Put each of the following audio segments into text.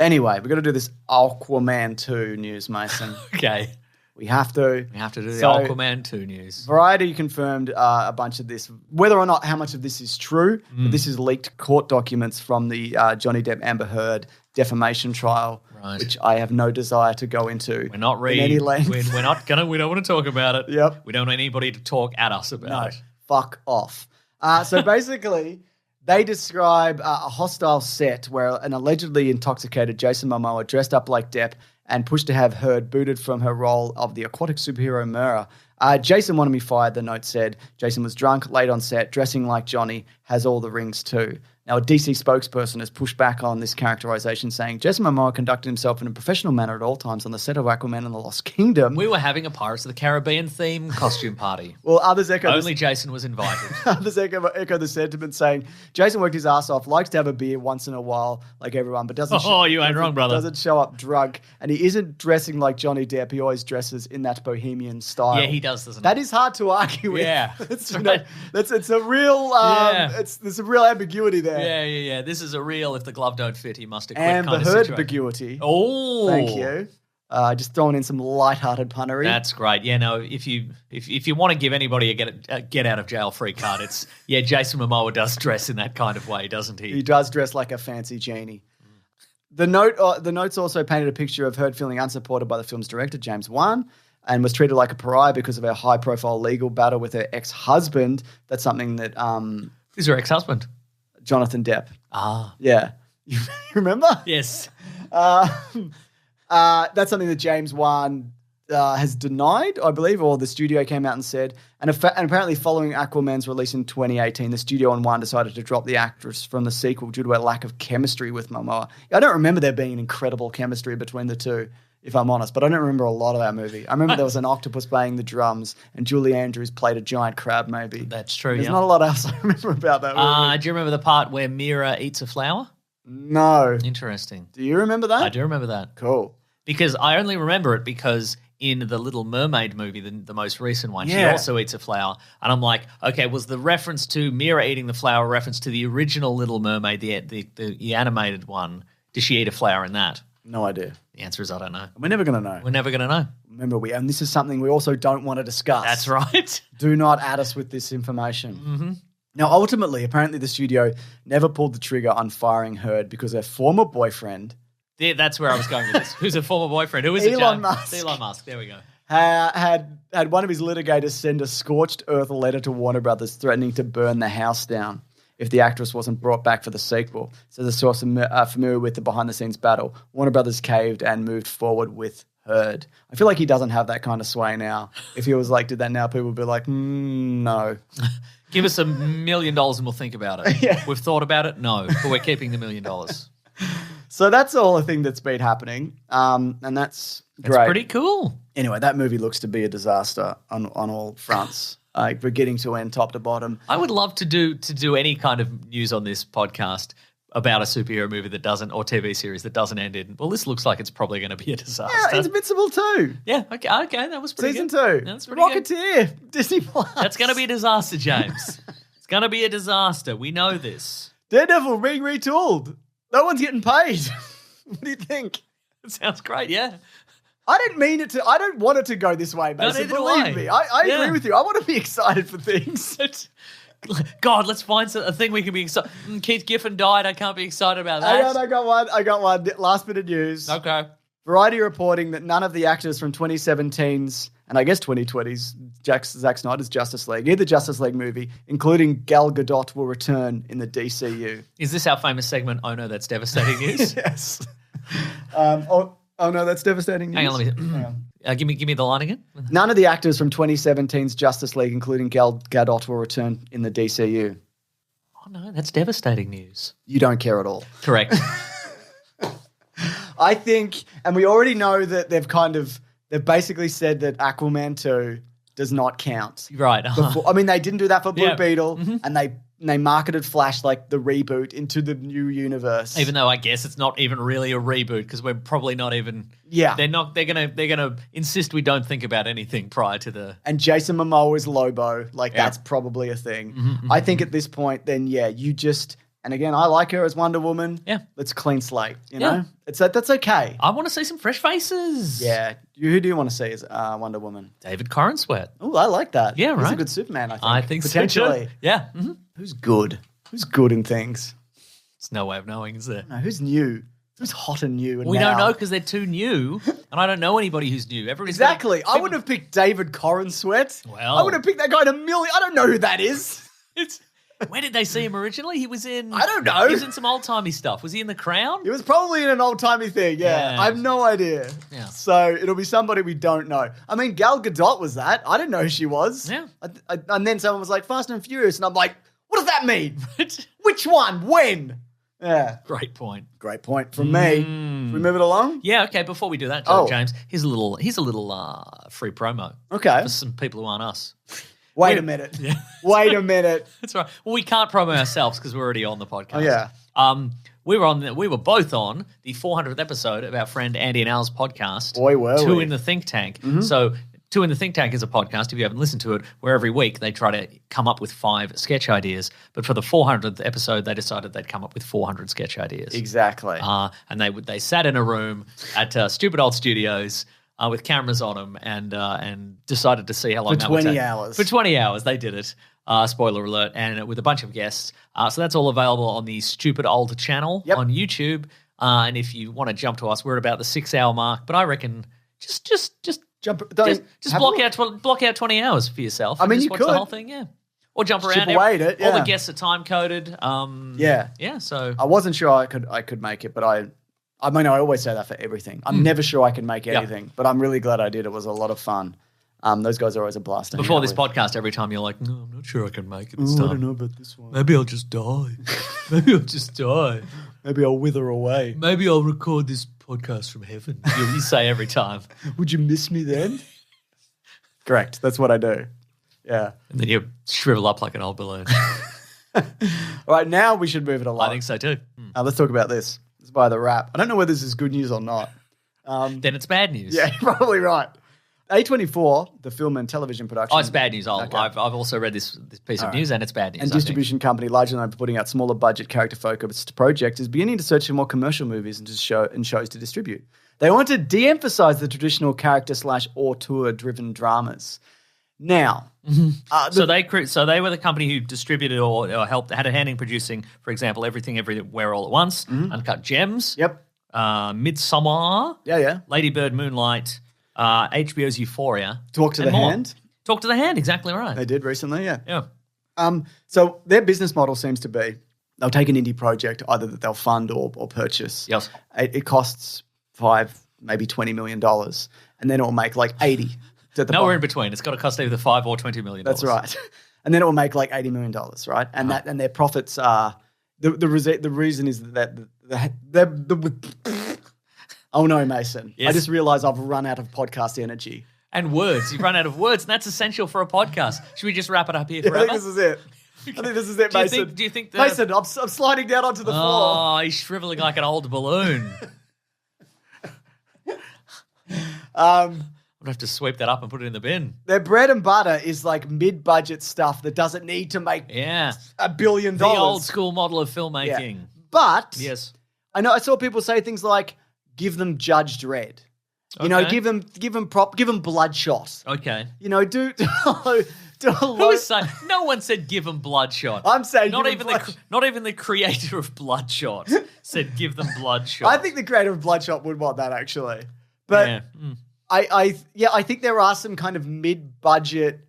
Anyway, we've got to do this Aquaman 2 news, Mason. Okay. We have to. We have to do the Aquaman 2 news. Variety confirmed a bunch of this. Whether or not how much of this is true, but this is leaked court documents from the Johnny Depp Amber Heard defamation trial, which I have no desire to go into. We're not in any length. We're not gonna. We don't want to talk about it. Yep. We don't want anybody to talk at us about it. Fuck off. So basically, they describe a hostile set where an allegedly intoxicated Jason Momoa dressed up like Depp and pushed to have Heard booted from her role of the aquatic superhero Mera. Jason wanted me fired, the note said. Jason was drunk, late on set, dressing like Johnny, has all the rings too. Now, a DC spokesperson has pushed back on this characterization, saying Jason Momoa conducted himself in a professional manner at all times on the set of Aquaman and the Lost Kingdom. We were having a Pirates of the Caribbean theme costume party. Well, others echo Only Jason was invited. Others echo the sentiment, saying Jason worked his ass off, likes to have a beer once in a while, like everyone, but doesn't. You ain't wrong, brother. Doesn't show up drunk, and he isn't dressing like Johnny Depp. He always dresses in that bohemian style. Yeah, he does, doesn't he? That is hard to argue with. Yeah, it's a real. There's a real ambiguity there. Yeah. This is a real. If the glove don't fit, he must acquit Amber kind of Heard situation. ambiguity. Oh, thank you. Just throwing in some lighthearted punnery. That's great. Yeah, no. If you want to give anybody a get out of jail free card, it's Jason Momoa does dress in that kind of way, doesn't he? He does dress like a fancy genie. The notes also painted a picture of Heard feeling unsupported by the film's director, James Wan, and was treated like a pariah because of her high-profile legal battle with her ex-husband. That's something that Who's her ex-husband? Jonathan Depp. Ah. Yeah. You remember? Yes. That's something that James Wan has denied, I believe, or the studio came out and said. And apparently following Aquaman's release in 2018, the studio and Wan decided to drop the actress from the sequel due to a lack of chemistry with Momoa. I don't remember there being an incredible chemistry between the two, if I'm honest, but I don't remember a lot of that movie. I remember there was an octopus playing the drums and Julie Andrews played a giant crab maybe. That's true, There's not a lot else I remember about that movie. Do you remember the part where Mira eats a flower? No. Interesting. Do you remember that? I do remember that. Cool. Because I only remember it because in the Little Mermaid movie, the most recent one, she also eats a flower. And I'm like, okay, was the reference to Mira eating the flower a reference to the original Little Mermaid, the animated one? Did she eat a flower in that? No idea. The answer is I don't know. We're never going to know. We're never going to know. Remember, and this is something we also don't want to discuss. That's right. Do not add us with this information. Mm-hmm. Now, ultimately, apparently the studio never pulled the trigger on firing Heard because her former boyfriend... Yeah, that's where I was going with this. Who's a former boyfriend? Who is it, Elon Musk. Elon Musk. There we go. Had one of his litigators send a scorched earth letter to Warner Brothers threatening to burn the house down if the actress wasn't brought back for the sequel. So the source familiar with the behind-the-scenes battle, Warner Brothers caved and moved forward with Heard. I feel like he doesn't have that kind of sway now. If he was like, did that now, people would be like, no. Give us $1 million and we'll think about it. Yeah. We've thought about it? No, but we're keeping the $1 million. So that's all a thing that's been happening, and that's great. It's pretty cool. Anyway, that movie looks to be a disaster on all fronts. We're getting to end top to bottom. I would love to do any kind of news on this podcast about a superhero movie that doesn't, or TV series that doesn't end in, well, this looks like it's probably going to be a disaster. Yeah, Invincible 2. Yeah, okay, that was pretty Season good. 2. That's pretty good. Rocketeer. Disney Plus. That's going to be a disaster, James. It's going to be a disaster. We know this. Daredevil being retooled. No one's getting paid. What do you think? It sounds great, yeah. I don't want it to go this way, Mason. neither do Believe I. me. I agree with you. I want to be excited for things. God, let's find a thing we can be excited. Keith Giffen died. I can't be excited about that. I got one. Last bit of news. Okay. Variety reporting that none of the actors from 2017's and I guess 2020's Zack Snyder's Justice League, either Justice League movie, including Gal Gadot, will return in the DCU. Is this our famous segment, Oh No, That's Devastating News? Yes. Oh no, that's devastating news. Hang on, give me the line again. None of the actors from 2017's Justice League, including Gal Gadot, will return in the DCU. Oh no, that's devastating news. You don't care at all. Correct. I think, and we already know that they've basically said that Aquaman 2 does not count. Right. I mean, they didn't do that for Blue Beetle, mm-hmm. and they marketed Flash like the reboot into the new universe. Even though I guess it's not even really a reboot because we're probably not even. Yeah. They're gonna insist we don't think about anything prior to the. And Jason Momoa is Lobo. That's probably a thing. Mm-hmm. I think at this point, then you just And again, I like her as Wonder Woman. Yeah. Let's clean slate, you know? That's okay. I want to see some fresh faces. Yeah. Who do you want to see as Wonder Woman? David Cornsweet. Oh, I like that. Yeah, He's right. a good Superman, I think. I think potentially. so. Yeah. Mm-hmm. Who's good? Who's good in things? There's no way of knowing, is there? No, who's new? Who's hot and new? And We now? don't know because they're too new, and I don't know anybody who's new. Everybody's Exactly. I people- would have picked David Cornsweet. Well. I would have picked that guy in a million. I don't know who that is. Where did they see him originally? He was in. I don't know. He was in some old timey stuff. Was he in The Crown? It was probably in an old-timey thing, yeah. Yeah. I have no idea. Yeah. So it'll be somebody we don't know. I mean, Gal Gadot was that. I didn't know who she was. Yeah. And then someone was like, Fast and Furious, and I'm like, what does that mean? Which one? When? Yeah. Great point. Great point from me. Should we move it along? Yeah. Okay. Before we do that, James, here's a little free promo Okay. for some people who aren't us. Wait a minute. Yeah. Wait a minute. That's right. Well, we can't promo ourselves because we're already on the podcast. Oh, yeah. We were both on the 400th episode of our friend Andy and Al's podcast. Boy, were Two we. in the Think Tank. So Two in the Think Tank is a podcast, if you haven't listened to it, where every week they try to come up with 5 sketch ideas. But for the 400th episode, they decided they'd come up with 400 sketch ideas. Exactly. And they sat in a room at Stupid Old Studios with cameras on them and decided to see how long For that would 20 take. hours. For 20 hours, they did it. Spoiler alert, and with a bunch of guests. So that's all available on the Stupid Old channel on YouTube. And if you want to jump to us, we're at about the 6-hour mark. But I reckon just block out 20 hours for yourself. I mean, just you watch could. the whole thing, yeah. Or jump around. Chip away at it, All yeah. the guests are time coded. Yeah. So I wasn't sure I could make it, but I mean, I always say that for everything. I'm never sure I can make anything, but I'm really glad I did. It was a lot of fun. Those guys are always a blast. to hang before out this with. podcast, every time you're like, no, I'm not sure I can make it this I time. don't know about this one. Maybe I'll just die. Maybe I'll just die. Maybe I'll wither away. Maybe I'll record this podcast from heaven. You say every time. Would you miss me then? Correct. That's what I do. Yeah. And then you shrivel up like an old balloon. All right, now we should move it along. I think so too. Let's talk about this. This is by The Wrap. I don't know whether this is good news or not. Then it's bad news. Yeah, you're probably right. A24, the film and television production. Oh, it's bad news. Okay. I've also read this piece of news and it's bad news. And distribution company largely known for putting out smaller budget character focused projects is beginning to search for more commercial movies and shows to distribute. They want to de-emphasize the traditional character / auteur driven dramas. Now, So they were the company who distributed or helped, had a hand in producing, for example, Everything Everywhere All at Once, Uncut Gems, yep, Midsommar, yeah, Lady Bird, Moonlight, HBO's Euphoria. Talk to the more. Hand. Talk to the Hand, exactly right. They did recently, yeah. Yeah. So their business model seems to be they'll take an indie project either that they'll fund or purchase. Yes. It costs $5, maybe $20 million, and then it will make like 80. Nowhere in between. It's got to cost either $5 or $20 million. That's right. And then it will make like $80 million, right? And and their profits are the reason is that oh no, Mason. Yes. I just realized I've run out of podcast energy. And words. You've run out of words, and that's essential for a podcast. Should we just wrap it up here I forever? think this is it. I think this is it, Mason. Do you think Mason, I'm sliding down onto the floor. Oh, he's shriveling like an old balloon. I'm going to have to sweep that up and put it in the bin. Their bread and butter is like mid-budget stuff that doesn't need to make $1 billion. The old school model of filmmaking. Yeah. But yes, I know I saw people say things like, "Give them Judge Dredd." You know, give them Bloodshot. Okay. You know, do a Who's saying? No one said give them Bloodshot. I'm saying not even the creator of Bloodshot said give them Bloodshot. I think the creator of Bloodshot would want that actually, but yeah. I think there are some kind of mid-budget,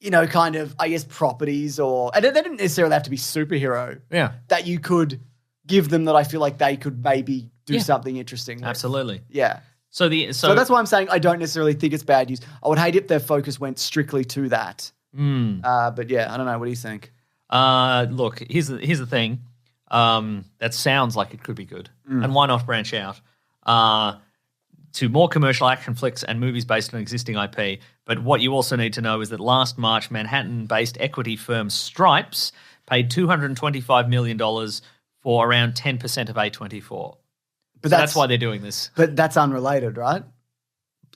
you know, kind of I guess properties and they didn't necessarily have to be superhero. Yeah. That you could give them that I feel like they could maybe do something interesting with. Absolutely. Yeah. So that's why I'm saying I don't necessarily think it's bad news. I would hate if their focus went strictly to that. But yeah, I don't know. What do you think? Look, here's the thing. That sounds like it could be good, and why not branch out to more commercial action flicks and movies based on existing IP? But what you also need to know is that last March, Manhattan-based equity firm Stripes paid $225 million for around 10% of A24. But that's why they're doing this. But that's unrelated, right?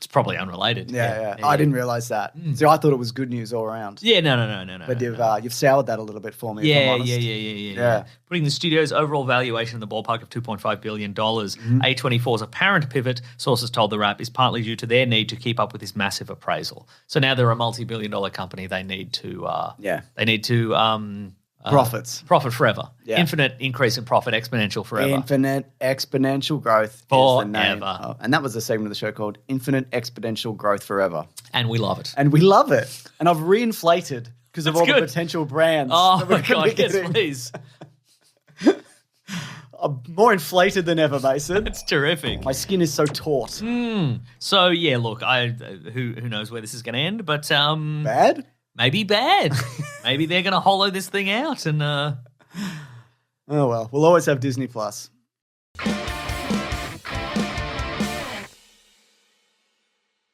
It's probably unrelated. Yeah. I didn't realize that. So I thought it was good news all around. Yeah, no. But you've soured that a little bit for me. If I'm honest. Yeah. Putting the studio's overall valuation in the ballpark of $2.5 billion. A24's apparent pivot, sources told The Wrap, is partly due to their need to keep up with this massive appraisal. So now they're a multi-billion-dollar company. They need to. Profit forever. Yeah. Infinite increase in profit, exponential forever. Infinite exponential growth forever. is the name. Oh, and that was the segment of the show called Infinite Exponential Growth Forever. And we love it. And we love it. And I've reinflated because of all the potential brands. Oh, my God, yes, please. I'm more inflated than ever, Mason. It's terrific. My skin is so taut. So, yeah, look, who knows where this is going to end, but... Bad? Maybe bad. Maybe they're going to hollow this thing out and... Oh, well. We'll always have Disney+.